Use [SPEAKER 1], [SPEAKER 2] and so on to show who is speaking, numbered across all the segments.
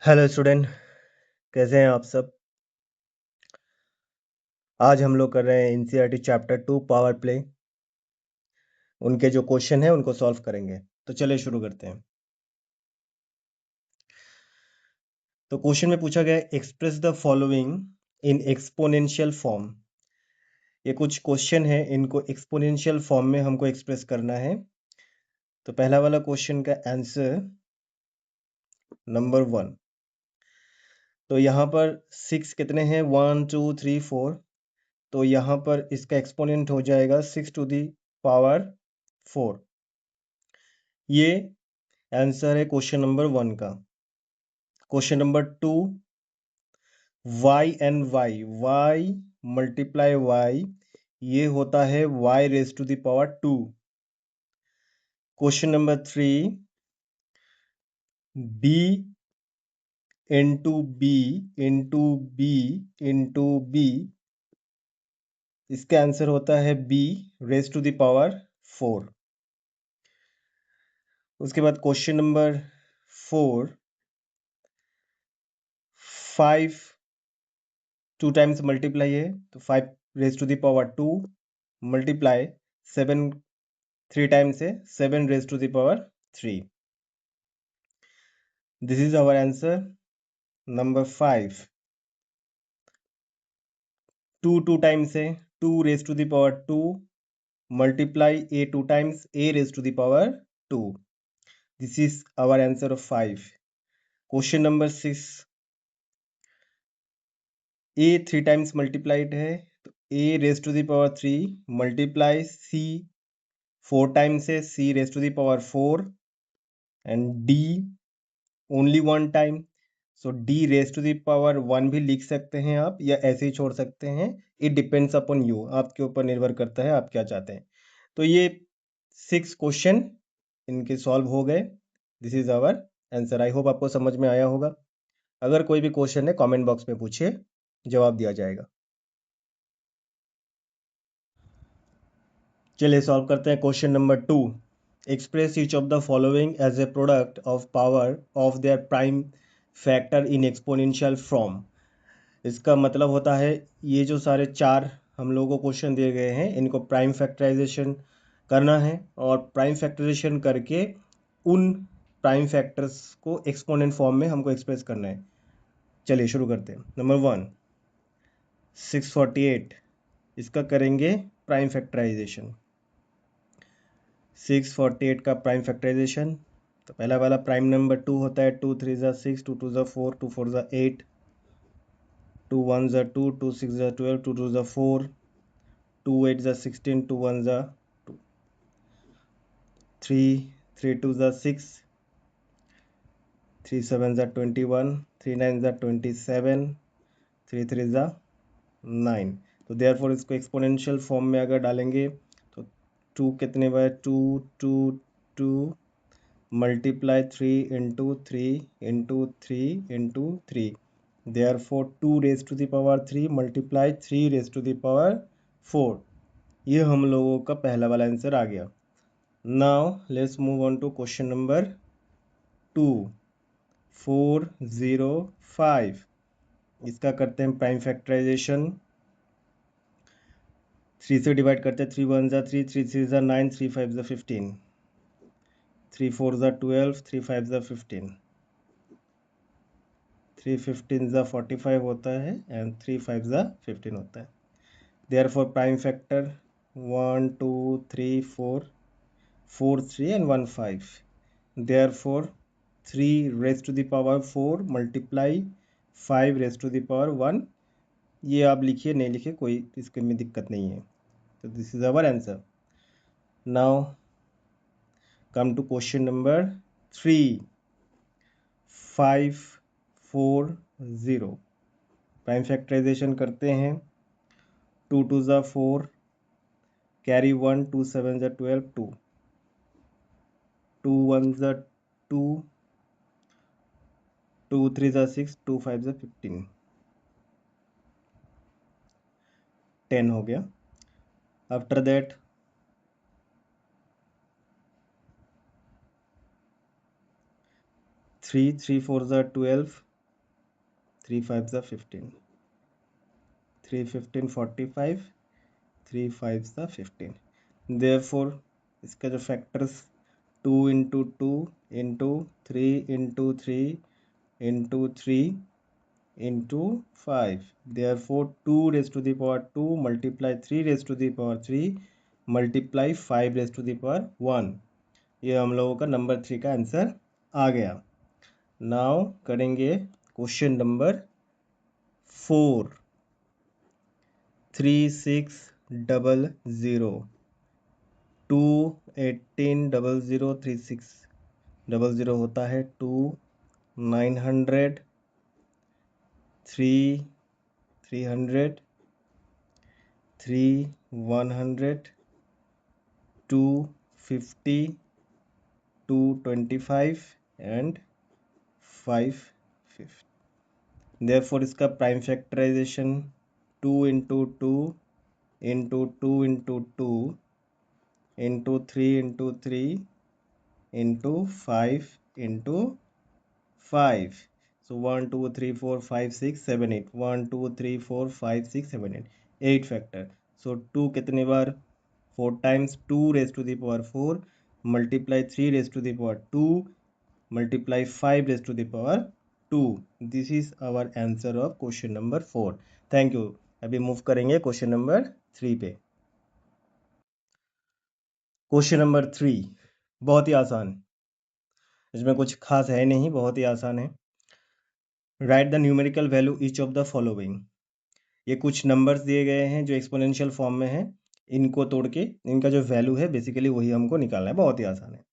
[SPEAKER 1] Hello student, कैसे हैं आप सब। आज हम लोग कर रहे हैं एनसीईआरटी चैप्टर 2 पावर प्ले। उनके जो क्वेश्चन है उनको सॉल्व करेंगे। तो चलिए शुरू करते हैं। तो क्वेश्चन में पूछा गया express the following in exponential form. ये कुछ क्वेश्चन है, इनको एक्सपोनेंशियल फॉर्म में हमको एक्सप्रेस करना है। तो पहला वाला क्वेश्चन का आंसर नंबर 1। तो यहाँ पर 6 कितने हैं, 1 2 3 4। तो यहाँ पर इसका एक्सपोनेंट हो जाएगा 6 टू दी पावर 4। ये आंसर है क्वेश्चन नंबर 1 का। Question number 2, y and y multiply y, ये होता है y raise to the power 2। Question number 3, b into b into b into b, इसका आंसर होता है b raise to the power 4। उसके बाद क्वेश्चन नंबर 4, 5 2 टाइम्स मल्टीप्लाई है तो 5 raise to the power 2 multiply 7 3 times है 7 raise to the power 3। This is our answer number 5। 2 times है 2 raise to the power 2 multiply a 2 times a raise to the power 2। This is our answer of 5। Question number 6, a 3 times multiplied है तो a raise to the power 3 multiply c 4 times है c raise to the power 4 and d only 1 time. So d raise to the power 1 भी लिख सकते हैं आप, या ऐसे ही छोड़ सकते हैं। इट डिपेंड्स अपॉन यू, आपके ऊपर निर्भर करता है आप क्या चाहते हैं। तो ये 6 क्वेश्चन इनके सॉल्व हो गए। This is our answer. I hope आपको समझ में आया होगा। अगर कोई भी क्वेश्चन है कमेंट बॉक्स में पूछिए, जवाब दिया जाएगा। चलिए सॉल्व करते हैं question number 2। Express each of the following as a product of power of their prime factor in exponential form. इसका मतलब होता है ये जो सारे 4 हम लोगों को क्वेश्चन दिए गए हैं, इनको प्राइम फैक्टराइजेशन करना है और प्राइम फैक्टराइजेशन करके उन प्राइम फैक्टर्स को एक्सपोनेंट फॉर्म में हमको एक्सप्रेस करना है। चलिए शुरू करते हैं। नंबर 1, 648, इसका करेंगे प्राइम फैक्टराइजेशन। 648 का प्राइम फैक्टराइजेशन, तो पहला वाला प्राइम नंबर 2 होता है, 2 3 ज़ा 6, 2 2 ज़ा 4, 2 4 ज़ा 8, 2 1 ज़ा 2, 2 6 ज़ा 12, 2 2 ज़ा 4, 2 8 ज़ा 16, 2 1 ज़ा 2, 3 3 2 ज़ा 6, 3 7 ज़ा 21, 3 9 ज़ा 27, 3 3 ज़ा 9। तो देयरफॉर इसको एक्सपोनेंशियल फॉर्म में अगर डालेंगे तो 2 कितने बार 2 2 2 multiply 3 into 3 into 3 into 3, therefore 2 raise to the power 3 multiply 3 raise to the power 4। ये हम लोगों का पहला वाला आंसर आ गया। Now let's move on to question number 2, 405। इसका करते हैं प्राइम फैक्टराइजेशन। 3 से डिवाइड करते हैं, 3 1 ज़ा 3, 3 3 ज़ा 9, 3 5 ज़ा 15, 3 4 ज़ा 12, 3 5 ज़ा 15, 3 15 ज़ा 45 होता है एंड 3 5 ज़ा 15 होता है। Therefore prime factor 1 2 3 4, 4 3 and 1 5, therefore 3 raise to the power 4 multiply 5 raise to the power 1। ये आप लिखिए, नहीं लिखिए कोई इसके में दिक्कत नहीं है। तो this is our answer. Now come to question number 3, 540। Prime factorisation करते हैं। 2 2 ज़ा 4, कैरी 1, 2 7 ज़ा 12, 2 2 1 ज़ा 2, 2 3 ज़ा 6, 2 5 ज़ा 15, 10 हो गया। आफ्टर दैट 3 3 4 ज़ा 12, 3 5 ज़ा 15, 3 15 45, 3 5 ज़ा 15। देयरफॉर इसका जो factors 2 into 2 into 3 into 3 into 3 into 5, therefore 2 raised to the power 2 multiply 3 raised to the power 3 multiply 5 raised to the power 1। ये हम लोगों का नंबर 3 का आंसर आ गया। नाउ करेंगे क्वेश्चन नंबर 4। 3600 2 18 00 3600 होता है 2 900 3 300 3 100 2 50 2 25 and 5 50। therefore इसका prime factorisation 2 into 2 into 2 into 2 into 3 into 3 into 5 into 5। so 1 2 3 4 5 6 7 8 1 2 3 4 5 6 7 8 8 factor. so 2 कितने बार 4 times 2 raised to the power 4 multiply 3 raised to the power 2 multiply 5 raised to the power 2। this is our answer of question number 4। Thank you. अभी move करेंगे question number 3 पे। Question number 3 बहुत ही आसान, इसमें कुछ खास है नहीं, बहुत ही आसान है। Right the numerical value each of the following. ये कुछ नंबर्स दिए गए हैं जो एक्सपोनेंशियल फॉर्म में है, इनको तोड़ के इनका जो वैल्यू है बेसिकली वही हमको निकालना है। बहुत ही आसान है।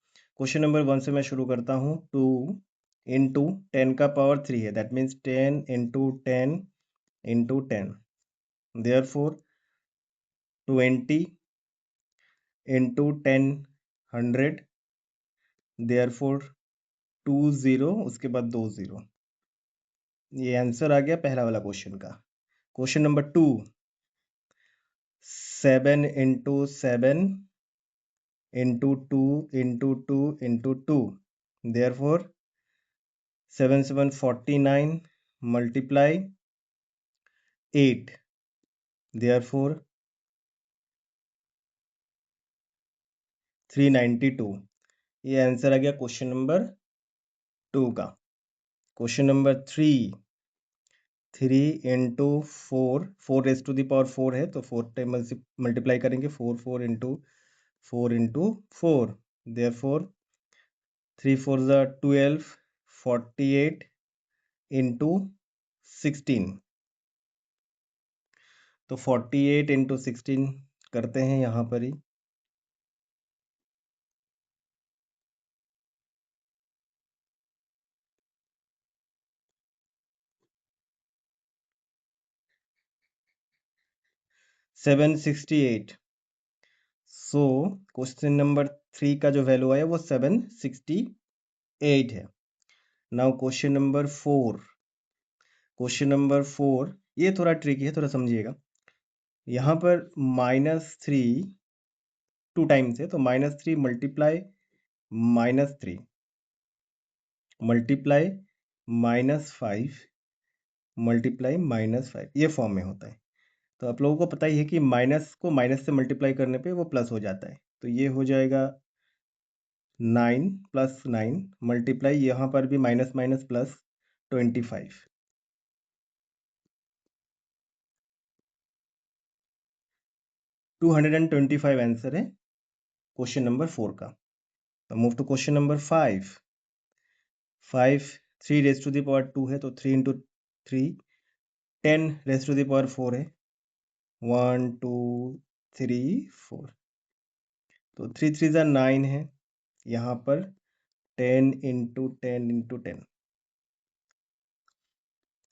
[SPEAKER 1] क्वेश्चन नंबर 1 से मैं शुरू करता हूँ। 2 इंटू 10 का पावर 3 है, that means 10 into 10 into 10। Therefore 20 into 10 100, therefore 2 0 उसके बाद 2 0। ये आंसर आ गया पहला वाला क्वेश्चन का। Question number 2 7 into 7 into 2 into 2 into 2। Therefore 7 7 49 multiply 8। Therefore 392। ये आंसर आ गया क्वेश्चन नंबर 2 का। Question number 3 3 into 4, 4 raise to the power 4 है तो 4 टाइम मल्टीप्लाई करेंगे। 4 4 इंटू 4 इंटू 4। देयरफॉर 3 4 ज़ा 12 48 इंटू 16। तो 48 इंटू 16 करते हैं यहाँ पर ही। सेवन 68। सो क्वेश्चन नंबर 3 का जो वैल्यू आया वो 768 है। Now question number 4। Question number 4 ये थोड़ा ट्रिकी है, थोड़ा समझिएगा। यहाँ पर -3 2 टाइम्स है तो -3 मल्टीप्लाई -3 मल्टीप्लाई -5 मल्टीप्लाई -5 ये फॉर्म में होता है। तो आप लोगों को पता ही है कि माइनस को माइनस से मल्टीप्लाई करने पे वो प्लस हो जाता है। तो ये हो जाएगा 9 + 9 मल्टीप्लाई यहाँ पर भी माइनस माइनस प्लस 25। 225 आंसर है क्वेश्चन नंबर 4 का। तो move to question number 5। 5 3 raise to the power 2 है तो 3 into 3 10 raise to the power 4 है 1 2 3 4। तो 3 3 ज़ा 9 है यहाँ पर 10 इंटू 10 इंटू 10।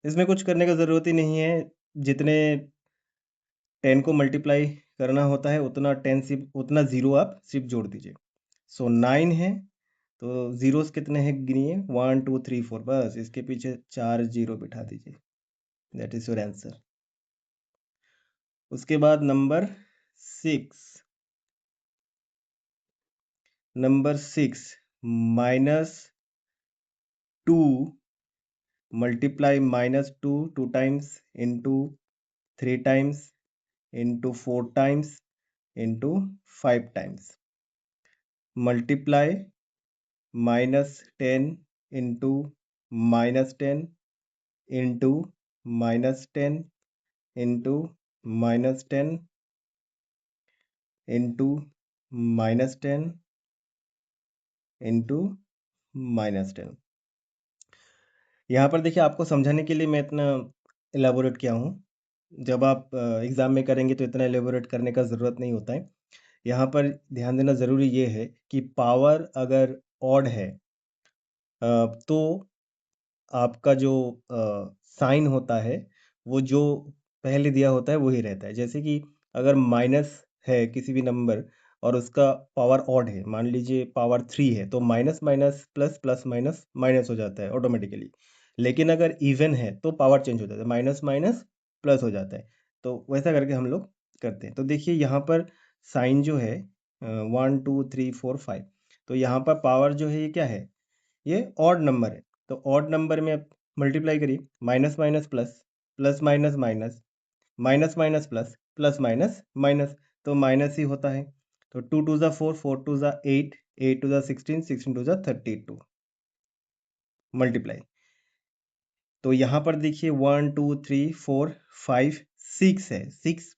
[SPEAKER 1] इसमें कुछ करने का ज़रूरत ही नहीं है। जितने 10 को मल्टीप्लाई करना होता है उतना 10 सिर्फ उतना ज़ीरो आप सिर्फ जोड़ दीजिए। सो 9 है तो ज़ीरोस कितने हैं गिनिए 1 2 3 4, बस इसके पीछे 4 ज़ीरो बिठा दीजिए। That is your answer. उसके बाद number 6। Number 6 -2 multiply -2 2 times into 3 times into 4 times into 5 times multiply -10 into -10 into -10 into -10 into -10 into -10। यहाँ पर देखिए आपको समझाने के लिए मैं इतना एलाबोरेट किया हूँ। जब आप एग्ज़ाम में करेंगे तो इतना एलाबोरेट करने का ज़रूरत नहीं होता है। यहाँ पर ध्यान देना ज़रूरी ये है कि पावर अगर ऑड है तो आपका जो साइन होता है वो जो पहले दिया होता है वही रहता है। जैसे कि अगर माइनस है किसी भी नंबर और उसका पावर ऑड है, मान लीजिए पावर 3 है तो minus minus plus plus minus minus हो जाता है ऑटोमेटिकली। लेकिन अगर इवन है तो पावर चेंज हो जाता है, माइनस माइनस प्लस हो जाता है। तो वैसा करके हम लोग करते हैं। तो देखिए यहाँ पर साइन जो है 1 2 3 4 5 तो यहाँ पर पावर जो है ये क्या है? ये ऑड नंबर है। तो ऑड नंबर में आप मल्टीप्लाई करिए, minus minus plus, plus minus minus, minus minus plus, plus minus minus, तो माइनस ही होता है। तो 2 2 ज़ा 4, 4 2 ज़ा 8, 8 2 ज़ा 16, 16 2 ज़ा 32 मल्टीप्लाई। तो यहाँ पर देखिए 1 2 3 4 5 6 है, 6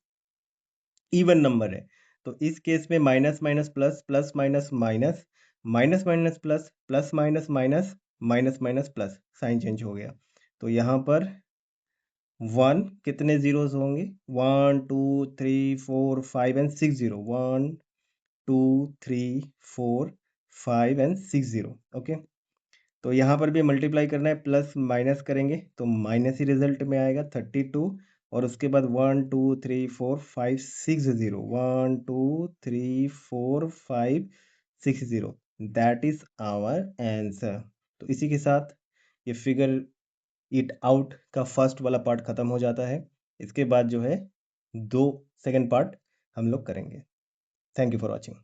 [SPEAKER 1] इवन नंबर है। तो इस केस में minus minus plus, plus minus minus, minus minus plus, plus minus minus, minus minus plus, sign change हो गया। तो यहाँ पर 1 कितने ज़ीरोज़ होंगे? 1 2 3 4 5 and 6 zero, 1 2 3 4 5 and 6 zero, okay. तो यहाँ पर भी मल्टीप्लाई करना है, प्लस माइनस करेंगे तो माइनस ही रिजल्ट में आएगा 32 और उसके बाद 1 2 3 4 5 6 zero, 1 2 3 4 5 6 zero, that is our answer. तो इसी के साथ ये फिगर इट आउट का फर्स्ट वाला पार्ट खत्म हो जाता है। इसके बाद जो है 2 सेकंड पार्ट हम लोग करेंगे। Thank you for watching.